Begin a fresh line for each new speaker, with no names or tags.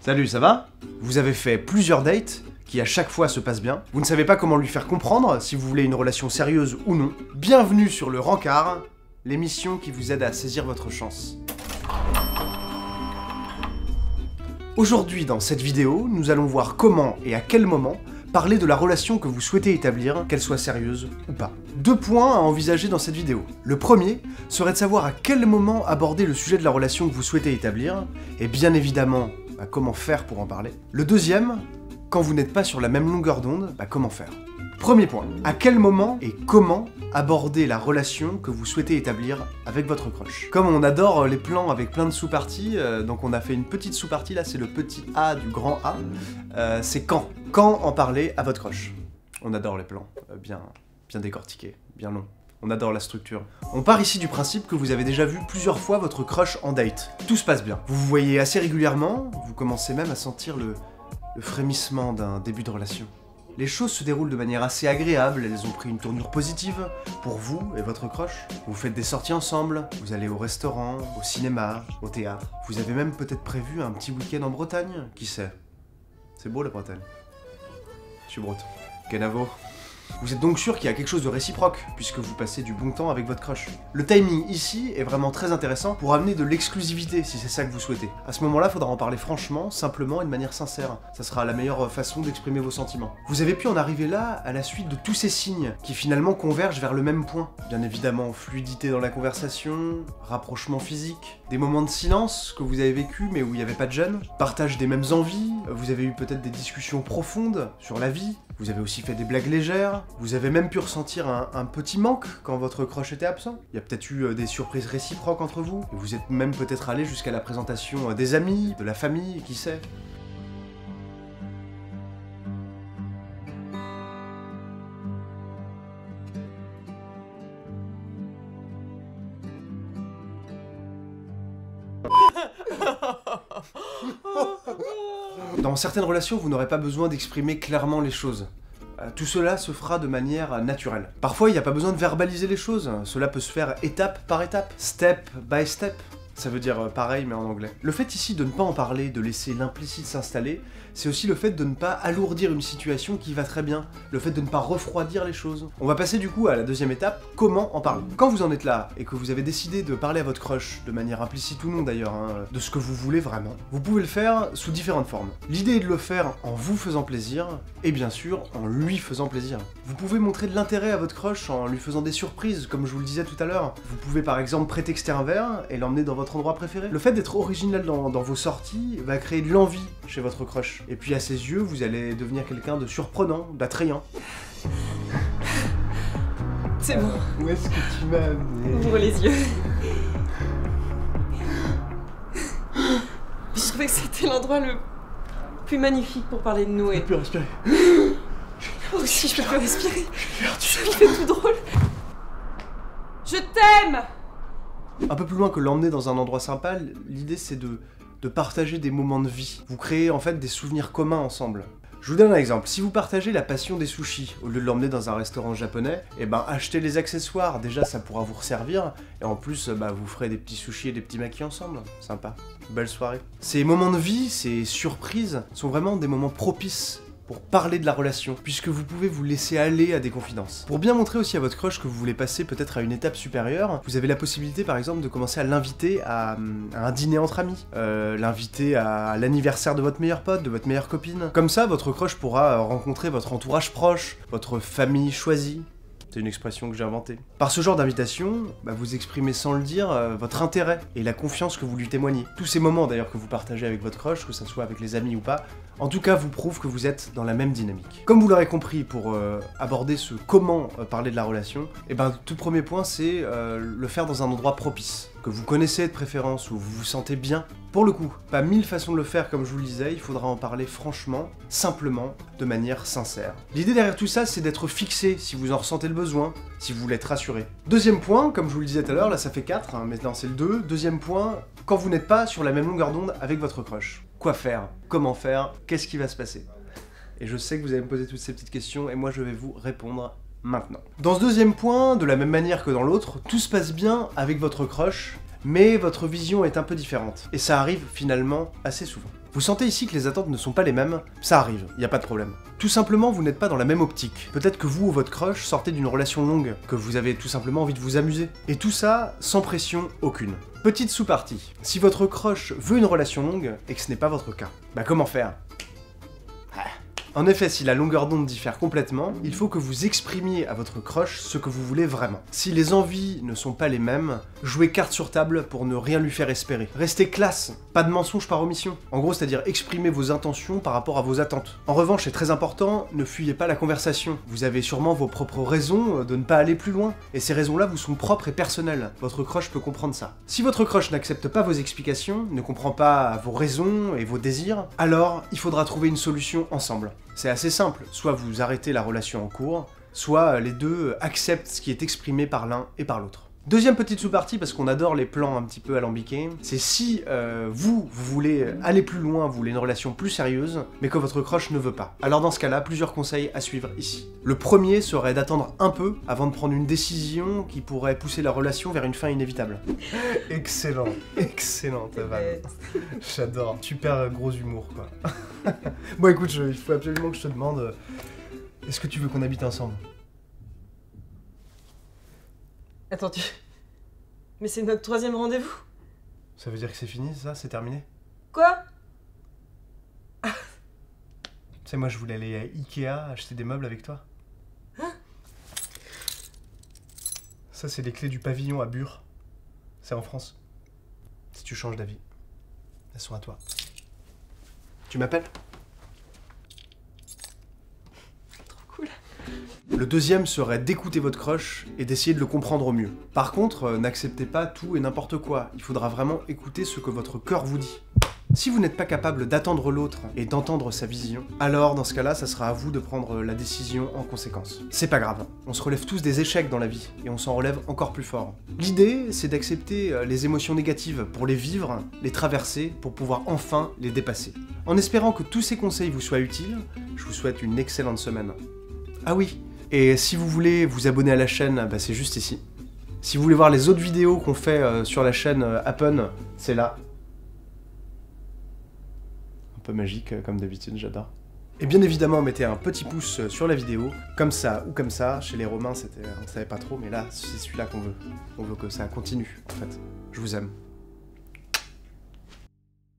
Salut, ça va? Vous avez fait plusieurs dates qui à chaque fois se passent bien. Vous ne savez pas comment lui faire comprendre si vous voulez une relation sérieuse ou non. Bienvenue sur le Rencard, l'émission qui vous aide à saisir votre chance. Aujourd'hui, dans cette vidéo, nous allons voir comment et à quel moment parler de la relation que vous souhaitez établir, qu'elle soit sérieuse ou pas. 2 points à envisager dans cette vidéo. Le premier serait de savoir à quel moment aborder le sujet de la relation que vous souhaitez établir, et bien évidemment, comment faire pour en parler. Le deuxième, quand vous n'êtes pas sur la même longueur d'onde, comment faire. Premier point, à quel moment et comment aborder la relation que vous souhaitez établir avec votre crush. Comme on adore les plans avec plein de sous-parties, donc on a fait une petite sous-partie, là c'est le petit A du grand A, c'est quand. Quand en parler à votre crush. On adore les plans, bien décortiqués, bien longs. On adore la structure. On part ici du principe que vous avez déjà vu plusieurs fois votre crush en date. Tout se passe bien. Vous vous voyez assez régulièrement, vous commencez même à sentir le frémissement d'un début de relation. Les choses se déroulent de manière assez agréable, elles ont pris une tournure positive pour vous et votre crush. Vous faites des sorties ensemble, vous allez au restaurant, au cinéma, au théâtre. Vous avez même peut-être prévu un petit week-end en Bretagne, qui sait? C'est beau la Bretagne. Je suis breton. Kenavo. Vous êtes donc sûr qu'il y a quelque chose de réciproque, puisque vous passez du bon temps avec votre crush. Le timing ici est vraiment très intéressant pour amener de l'exclusivité, si c'est ça que vous souhaitez. À ce moment-là, il faudra en parler franchement, simplement et de manière sincère. Ça sera la meilleure façon d'exprimer vos sentiments. Vous avez pu en arriver là à la suite de tous ces signes, qui finalement convergent vers le même point. Bien évidemment, fluidité dans la conversation, rapprochement physique, des moments de silence que vous avez vécu mais où il n'y avait pas de gêne, partage des mêmes envies, vous avez eu peut-être des discussions profondes sur la vie, vous avez aussi fait des blagues légères, vous avez même pu ressentir un petit manque quand votre crush était absent. Il y a peut-être eu des surprises réciproques entre vous, et vous êtes même peut-être allé jusqu'à la présentation des amis, de la famille, qui sait. Dans certaines relations, vous n'aurez pas besoin d'exprimer clairement les choses. Tout cela se fera de manière naturelle. Parfois, il n'y a pas besoin de verbaliser les choses. Cela peut se faire étape par étape, step by step. Ça veut dire pareil, mais en anglais. Le fait ici de ne pas en parler, de laisser l'implicite s'installer, c'est aussi le fait de ne pas alourdir une situation qui va très bien, le fait de ne pas refroidir les choses. On va passer du coup à la deuxième étape, comment en parler. Quand vous en êtes là, et que vous avez décidé de parler à votre crush, de manière implicite ou non d'ailleurs, de ce que vous voulez vraiment, vous pouvez le faire sous différentes formes. L'idée est de le faire en vous faisant plaisir, et bien sûr, en lui faisant plaisir. Vous pouvez montrer de l'intérêt à votre crush en lui faisant des surprises, comme je vous le disais tout à l'heure. Vous pouvez par exemple prétexter un verre et l'emmener dans votre endroit préféré. Le fait d'être original dans vos sorties va créer de l'envie chez votre crush. Et puis à ses yeux, vous allez devenir quelqu'un de surprenant, d'attrayant.
C'est bon.
Où est-ce que tu m'as amené?
Ouvre les yeux. Je trouvais que c'était l'endroit le plus magnifique pour parler de nous et...
Je peux respirer.
Moi aussi, je peux plus respirer. Ça me fait tout drôle. Je t'aime!
Un peu plus loin que l'emmener dans un endroit sympa, l'idée c'est de partager des moments de vie. Vous créez en fait des souvenirs communs ensemble. Je vous donne un exemple. Si vous partagez la passion des sushis, au lieu de l'emmener dans un restaurant japonais, achetez les accessoires. Déjà, ça pourra vous resservir. Et en plus, vous ferez des petits sushis et des petits makis ensemble. Sympa. Belle soirée. Ces moments de vie, ces surprises, sont vraiment des moments propices pour parler de la relation, puisque vous pouvez vous laisser aller à des confidences. Pour bien montrer aussi à votre crush que vous voulez passer peut-être à une étape supérieure, vous avez la possibilité par exemple de commencer à l'inviter à un dîner entre amis, l'inviter à l'anniversaire de votre meilleur pote, de votre meilleure copine. Comme ça, votre crush pourra rencontrer votre entourage proche, votre famille choisie. C'est une expression que j'ai inventée. Par ce genre d'invitation, vous exprimez sans le dire votre intérêt et la confiance que vous lui témoignez. Tous ces moments d'ailleurs que vous partagez avec votre crush, que ce soit avec les amis ou pas, en tout cas vous prouvent que vous êtes dans la même dynamique. Comme vous l'aurez compris, pour aborder ce comment parler de la relation, tout premier point c'est le faire dans un endroit propice, que vous connaissez de préférence, où vous vous sentez bien. Pour le coup, pas 1000 façons de le faire comme je vous le disais, il faudra en parler franchement, simplement, de manière sincère. L'idée derrière tout ça, c'est d'être fixé si vous en ressentez le besoin, si vous voulez être rassuré. Deuxième point, comme je vous le disais tout à l'heure, là ça fait 4, maintenant c'est le 2. Deuxième point, quand vous n'êtes pas sur la même longueur d'onde avec votre crush. Quoi faire? Comment faire? Qu'est-ce qui va se passer? Et je sais que vous allez me poser toutes ces petites questions, et moi je vais vous répondre maintenant. Dans ce deuxième point, de la même manière que dans l'autre, tout se passe bien avec votre crush, mais votre vision est un peu différente. Et ça arrive finalement assez souvent. Vous sentez ici que les attentes ne sont pas les mêmes, ça arrive, y a pas de problème. Tout simplement, vous n'êtes pas dans la même optique. Peut-être que vous ou votre crush sortez d'une relation longue, que vous avez tout simplement envie de vous amuser. Et tout ça, sans pression aucune. Petite sous-partie. Si votre crush veut une relation longue, et que ce n'est pas votre cas, bah comment faire? En effet, si la longueur d'onde diffère complètement, il faut que vous exprimiez à votre crush ce que vous voulez vraiment. Si les envies ne sont pas les mêmes, jouez carte sur table pour ne rien lui faire espérer. Restez classe, pas de mensonge par omission. En gros, c'est-à-dire exprimer vos intentions par rapport à vos attentes. En revanche, c'est très important, ne fuyez pas la conversation. Vous avez sûrement vos propres raisons de ne pas aller plus loin, et ces raisons-là vous sont propres et personnelles. Votre crush peut comprendre ça. Si votre crush n'accepte pas vos explications, ne comprend pas vos raisons et vos désirs, alors il faudra trouver une solution ensemble. C'est assez simple, soit vous arrêtez la relation en cours, soit les deux acceptent ce qui est exprimé par l'un et par l'autre. Deuxième petite sous-partie, parce qu'on adore les plans un petit peu alambiqués, c'est si vous voulez aller plus loin, vous voulez une relation plus sérieuse, mais que votre crush ne veut pas. Alors dans ce cas-là, plusieurs conseils à suivre ici. Le premier serait d'attendre un peu avant de prendre une décision qui pourrait pousser la relation vers une fin inévitable. Excellent, excellent ta vanne. J'adore, super gros humour quoi. Bon écoute, il faut absolument que je te demande, est-ce que tu veux qu'on habite ensemble?
Attends, mais c'est notre 3e rendez-vous.
Ça veut dire que c'est fini, ça? C'est terminé?
Quoi?
Tu sais, moi je voulais aller à Ikea acheter des meubles avec toi.
Hein?
Ça, c'est les clés du pavillon à Bure. C'est en France. Si tu changes d'avis, elles sont à toi. Tu m'appelles?
Cool.
Le deuxième serait d'écouter votre crush et d'essayer de le comprendre au mieux. Par contre, n'acceptez pas tout et n'importe quoi. Il faudra vraiment écouter ce que votre cœur vous dit. Si vous n'êtes pas capable d'attendre l'autre et d'entendre sa vision, alors dans ce cas-là, ça sera à vous de prendre la décision en conséquence. C'est pas grave, on se relève tous des échecs dans la vie, et on s'en relève encore plus fort. L'idée, c'est d'accepter les émotions négatives pour les vivre, les traverser, pour pouvoir enfin les dépasser. En espérant que tous ces conseils vous soient utiles, je vous souhaite une excellente semaine. Ah oui, et si vous voulez vous abonner à la chaîne, bah c'est juste ici. Si vous voulez voir les autres vidéos qu'on fait sur la chaîne Happen, c'est là. Un peu magique comme d'habitude, j'adore. Et bien évidemment, mettez un petit pouce sur la vidéo, comme ça ou comme ça. Chez les Romains, on savait pas trop, mais là, c'est celui-là qu'on veut. On veut que ça continue, en fait. Je vous aime.